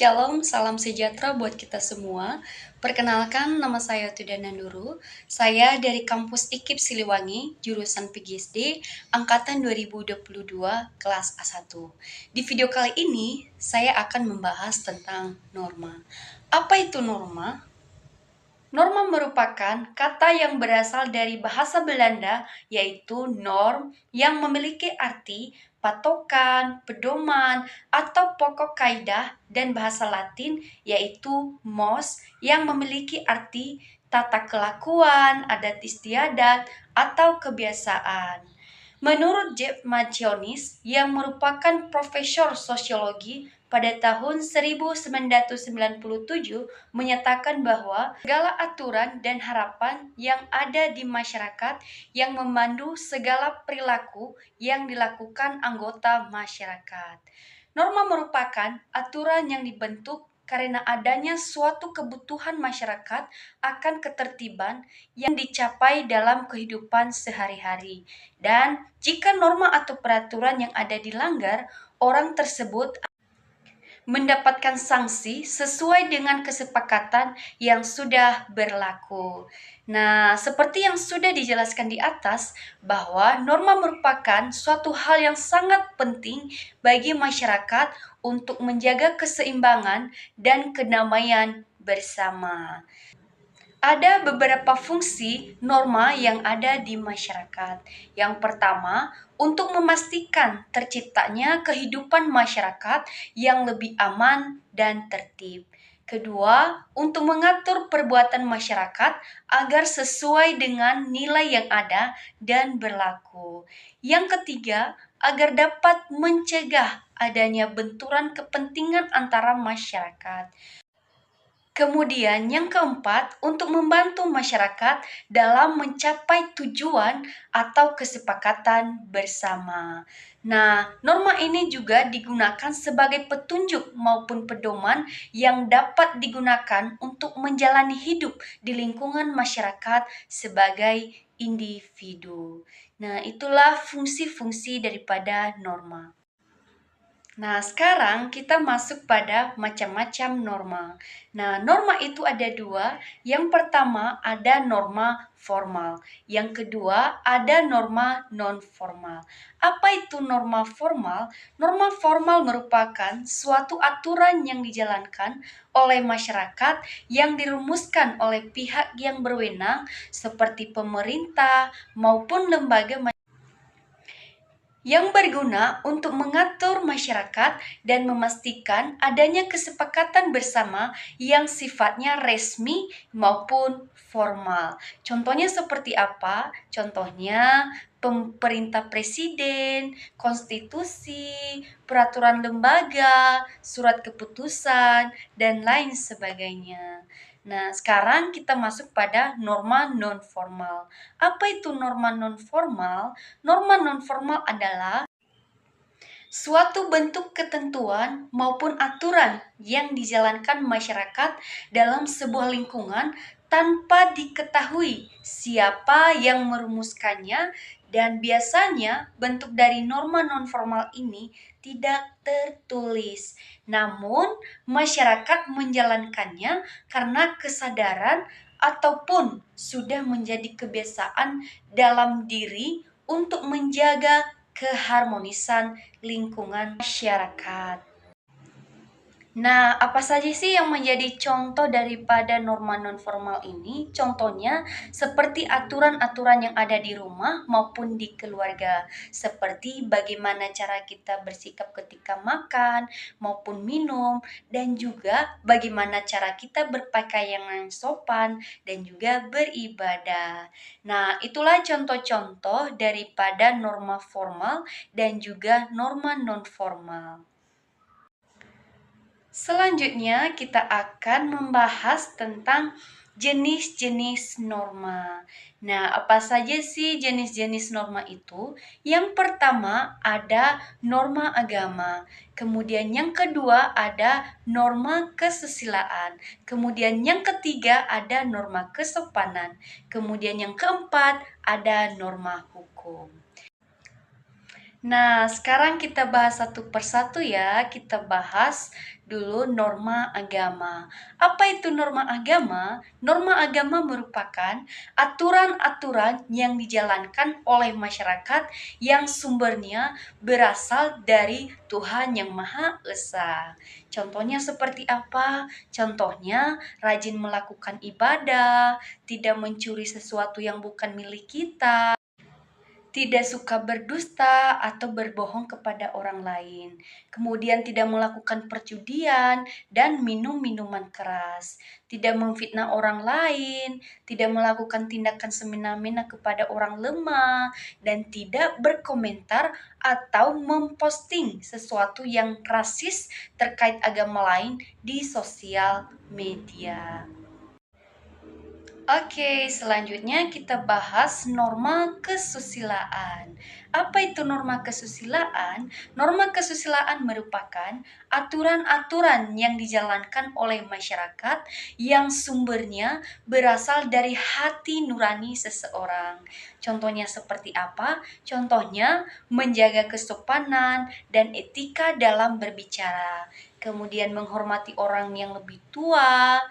Shalom, salam sejahtera buat kita semua. Perkenalkan, nama saya Tudana Nurul. Saya dari kampus IKIP Siliwangi, jurusan PGSD, angkatan 2022, kelas A1. Di video kali ini, saya akan membahas tentang norma. Apa itu norma? Norma merupakan kata yang berasal dari bahasa Belanda, yaitu norm, yang memiliki arti patokan, pedoman, atau pokok kaidah, dan bahasa Latin, yaitu mos, yang memiliki arti tata kelakuan, adat istiadat, atau kebiasaan. Menurut Jeff Macionis, yang merupakan profesor sosiologi pada tahun 1997, menyatakan bahwa segala aturan dan harapan yang ada di masyarakat yang memandu segala perilaku yang dilakukan anggota masyarakat. Norma merupakan aturan yang dibentuk karena adanya suatu kebutuhan masyarakat akan ketertiban yang dicapai dalam kehidupan sehari-hari. Dan jika norma atau peraturan yang ada dilanggar, orang tersebut mendapatkan sanksi sesuai dengan kesepakatan yang sudah berlaku. Nah, seperti yang sudah dijelaskan di atas, bahwa norma merupakan suatu hal yang sangat penting bagi masyarakat untuk menjaga keseimbangan dan kedamaian bersama. Ada beberapa fungsi norma yang ada di masyarakat. Yang pertama, untuk memastikan terciptanya kehidupan masyarakat yang lebih aman dan tertib. Kedua, untuk mengatur perbuatan masyarakat agar sesuai dengan nilai yang ada dan berlaku. Yang ketiga, agar dapat mencegah adanya benturan kepentingan antara masyarakat. Kemudian yang keempat, untuk membantu masyarakat dalam mencapai tujuan atau kesepakatan bersama. Nah, norma ini juga digunakan sebagai petunjuk maupun pedoman yang dapat digunakan untuk menjalani hidup di lingkungan masyarakat sebagai individu. Nah, itulah fungsi-fungsi daripada norma. Nah, sekarang kita masuk pada macam-macam norma. Nah, norma itu ada dua. Yang pertama ada norma formal. Yang kedua ada norma non-formal. Apa itu norma formal? Norma formal merupakan suatu aturan yang dijalankan oleh masyarakat yang dirumuskan oleh pihak yang berwenang seperti pemerintah maupun lembaga yang berguna untuk mengatur masyarakat dan memastikan adanya kesepakatan bersama yang sifatnya resmi maupun formal. Contohnya seperti apa? Contohnya perintah presiden, konstitusi, peraturan lembaga, surat keputusan, dan lain sebagainya. Nah, sekarang kita masuk pada norma non-formal. Apa itu norma non-formal? Norma non-formal adalah suatu bentuk ketentuan maupun aturan yang dijalankan masyarakat dalam sebuah lingkungan tanpa diketahui siapa yang merumuskannya, dan biasanya bentuk dari norma non-formal ini tidak tertulis. Namun, masyarakat menjalankannya karena kesadaran ataupun sudah menjadi kebiasaan dalam diri untuk menjaga keharmonisan lingkungan masyarakat. Nah, apa saja sih yang menjadi contoh daripada norma non-formal ini? Contohnya seperti aturan-aturan yang ada di rumah maupun di keluarga, seperti bagaimana cara kita bersikap ketika makan maupun minum, dan juga bagaimana cara kita berpakaian yang sopan dan juga beribadah. Nah, itulah contoh-contoh daripada norma formal dan juga norma non-formal. Selanjutnya kita akan membahas tentang jenis-jenis norma. Nah, apa saja sih jenis-jenis norma itu? Yang pertama ada norma agama. Kemudian yang kedua ada norma kesusilaan. Kemudian yang ketiga ada norma kesopanan. Kemudian yang keempat ada norma hukum. Nah, sekarang kita bahas satu persatu ya. Kita bahas dulu norma agama. Apa itu norma agama? Norma agama merupakan aturan-aturan yang dijalankan oleh masyarakat yang sumbernya berasal dari Tuhan Yang Maha Esa. Contohnya seperti apa? Contohnya rajin melakukan ibadah, tidak mencuri sesuatu yang bukan milik kita, tidak suka berdusta atau berbohong kepada orang lain, kemudian tidak melakukan perjudian dan minum minuman keras, tidak memfitnah orang lain, tidak melakukan tindakan semena-mena kepada orang lemah, dan tidak berkomentar atau memposting sesuatu yang rasis terkait agama lain di sosial media. Oke, selanjutnya kita bahas norma kesusilaan. Apa itu norma kesusilaan? Norma kesusilaan merupakan aturan-aturan yang dijalankan oleh masyarakat yang sumbernya berasal dari hati nurani seseorang. Contohnya seperti apa? Contohnya menjaga kesopanan dan etika dalam berbicara, kemudian menghormati orang yang lebih tua,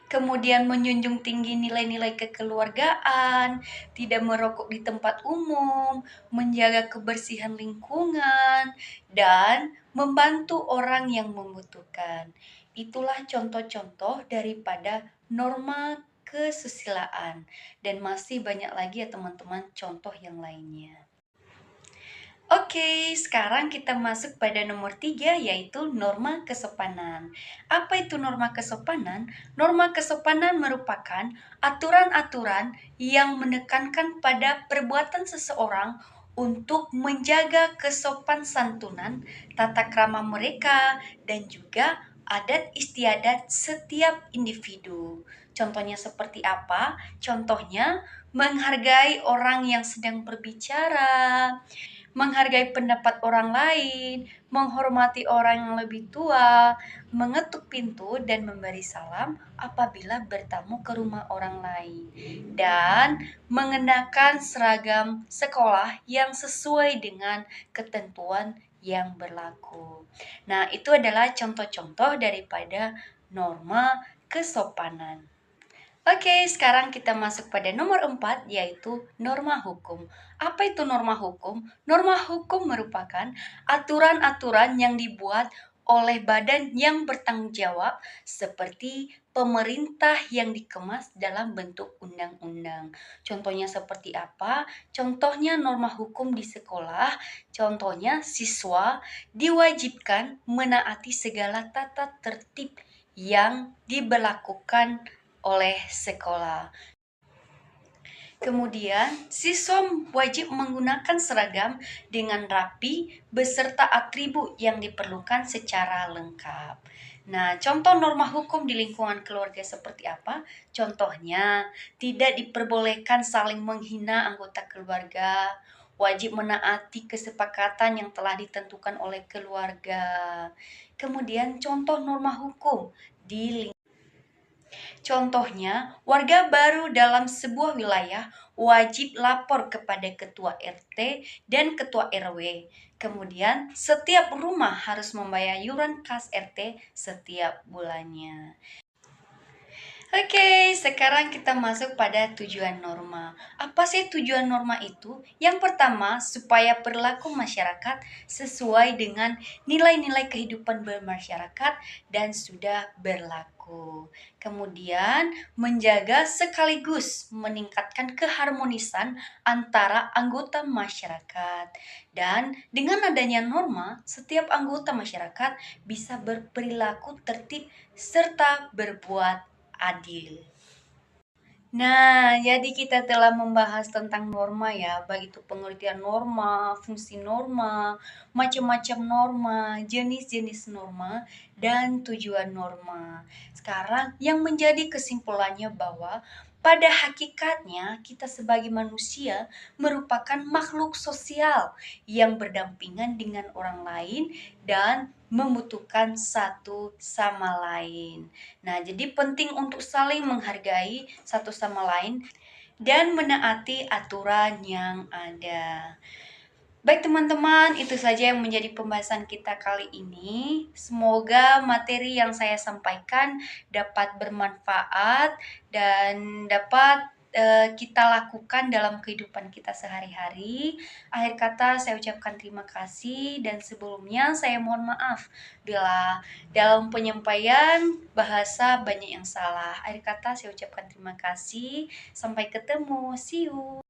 kemudian menjunjung tinggi nilai-nilai kekeluargaan, tidak merokok di tempat umum, menjaga kebersihan lingkungan, dan membantu orang yang membutuhkan. Itulah contoh-contoh daripada norma kesusilaan, dan masih banyak lagi ya teman-teman contoh yang lainnya. Oke, sekarang kita masuk pada nomor 3, yaitu norma kesopanan. Apa itu norma kesopanan? Norma kesopanan merupakan aturan-aturan yang menekankan pada perbuatan seseorang untuk menjaga kesopan santunan, tata krama mereka, dan juga adat istiadat setiap individu. Contohnya seperti apa? Contohnya menghargai orang yang sedang berbicara, menghargai pendapat orang lain, menghormati orang yang lebih tua, mengetuk pintu dan memberi salam apabila bertamu ke rumah orang lain, dan mengenakan seragam sekolah yang sesuai dengan ketentuan yang berlaku. Nah, itu adalah contoh-contoh daripada norma kesopanan. Oke, sekarang kita masuk pada nomor 4, yaitu norma hukum. Apa itu norma hukum? Norma hukum merupakan aturan-aturan yang dibuat oleh badan yang bertanggung jawab seperti pemerintah yang dikemas dalam bentuk undang-undang. Contohnya seperti apa? Contohnya norma hukum di sekolah, contohnya siswa diwajibkan menaati segala tata tertib yang diberlakukan oleh sekolah. Kemudian, siswa wajib menggunakan seragam dengan rapi beserta atribut yang diperlukan secara lengkap. Nah, contoh norma hukum di lingkungan keluarga seperti apa? Contohnya, tidak diperbolehkan saling menghina anggota keluarga, wajib menaati kesepakatan yang telah ditentukan oleh keluarga. Kemudian, contoh norma hukum di contohnya, warga baru dalam sebuah wilayah wajib lapor kepada ketua RT dan ketua RW. Kemudian, setiap rumah harus membayar iuran kas RT setiap bulannya. Oke, sekarang kita masuk pada tujuan norma. Apa sih tujuan norma itu? Yang pertama, supaya perilaku masyarakat sesuai dengan nilai-nilai kehidupan bermasyarakat dan sudah berlaku. Kemudian, menjaga sekaligus meningkatkan keharmonisan antara anggota masyarakat. Dan dengan adanya norma, setiap anggota masyarakat bisa berperilaku tertib serta berbuat adil. Nah, jadi kita telah membahas tentang norma ya, baik itu pengertian norma, fungsi norma, macam-macam norma, jenis-jenis norma, dan tujuan norma. Sekarang yang menjadi kesimpulannya bahwa pada hakikatnya kita sebagai manusia merupakan makhluk sosial yang berdampingan dengan orang lain dan membutuhkan satu sama lain. Nah, jadi penting untuk saling menghargai satu sama lain dan menaati aturan yang ada. Baik teman-teman, itu saja yang menjadi pembahasan kita kali ini. Semoga materi yang saya sampaikan dapat bermanfaat dan dapat kita lakukan dalam kehidupan kita sehari-hari. Akhir kata saya ucapkan terima kasih dan sebelumnya saya mohon maaf bila dalam penyampaian bahasa banyak yang salah. Akhir kata saya ucapkan terima kasih. Sampai ketemu. See you.